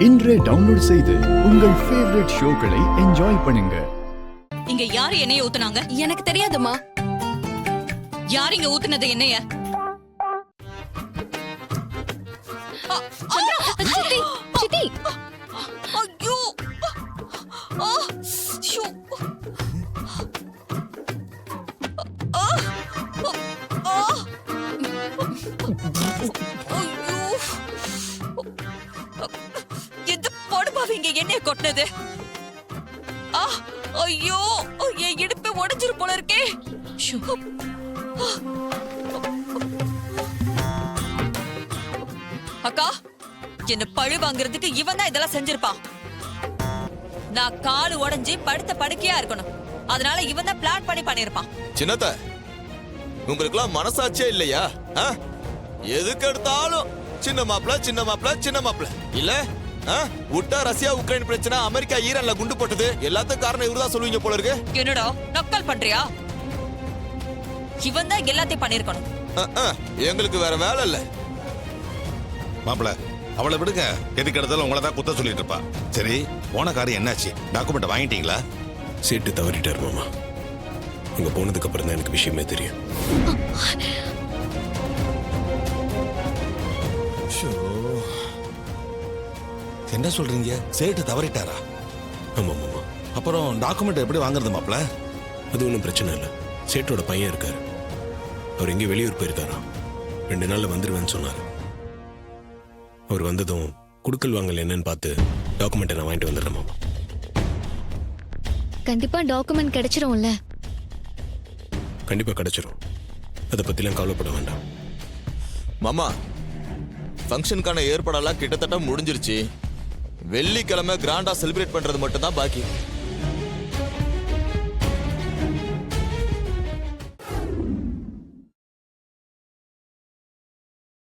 இன்றே டவுன்லோட் செய்து உங்கள் ஃபேவரட் ஷோக்களை என்ஜாய் பண்ணுங்க. இங்க யாரு எண்ணெய ஊத்துனாங்க? எனக்கு தெரியாதுமா. யார் இங்க ஊத்துனது எண்ணெய? சித்தி, சித்தி. ஐயோ! ஷோ! எந்த பொடுபாவி இங்க எண்ணெய கொட்டினது? ஐயோ! என் இடுப்பு உடைஞ்சிரு போல இருக்கே. அக்கா, என்ன பழி வாங்குறதுக்கு இவன் தான் இதெல்லாம் செஞ்சிருப்பான். நான் காலு உடைஞ்சு படுத்த படுக்கையா இருக்கணும், அதனால இவன் தான் பிளான் பண்ணிருப்பான். சின்னத்த, உங்களுக்குலாம் மனசாட்சியே இல்லையா? எதுக்கு எடுத்தாலும் சின்ன மாப்பிள சின்ன மாப்பிள சின்ன மாப்பிள இல்ல? விட்டா ரஷ்யா உக்ரைன் பிரச்சனை, அமெரிக்கா ஈரான்ல குண்டு போட்டது எல்லாத்துக்கும் காரணம் இவர்தான் சொல்லுவீங்க போல இருக்கு. என்னடா நக்கல் பண்றியா? இவன் தான் எல்லாத்தையும் பண்ணிருக்கணும். எங்களுக்கு வேற வேலை இல்ல. மாப்பிள, அவளை விடுங்க. எதுக்கு எடுத்தாலும் உங்களை தான் குத்த சொல்லிட்டு இருப்பா. சரி, போன காரியம் என்னாச்சு? டாக்குமெண்ட் வாங்கிட்டீங்களா? சேட்டு தவறிட்டார் மாமா. இங்க போனதுக்கு அப்புறம் தான் எனக்கு விஷயமே தெரியும். என்ன சொல்றீங்க? சேட்டு தவறிட்டாரா? ஆமா மாமா. அப்புறம் டாக்குமெண்ட் எப்படி வாங்குறது மாப்பிள? அது ஒன்றும் பிரச்சனை இல்லை. சேட்டோட பையன் இருக்காரு, அவர் எங்கேயும் வெளியூர் போயிருக்காராம். 2 நாள்ல வந்துருவேன்னு சொன்னாரு. அவர் வந்ததும் குடுக்கல் வாங்கல் என்னன்னு பார்த்து டாக்குமெண்ட்டை நான் வாங்கிட்டு வந்துடுறேன் மாமா. கண்டிப்பா டாக்குமெண்ட் கிடைச்சிரும்ல? கண்டிப்பா கிடைச்சிரும், அதை பத்திலாம் கவலைப்பட வேண்டாம். மாமா, ஃபங்க்ஷனுக்கான ஏற்பாடெல்லாம் கிட்டத்தட்ட முடிஞ்சிருச்சு. வெள்ளிக்கிழமை கிராண்டா செலிப்ரேட் பண்றது மட்டும் தான் பாக்கி.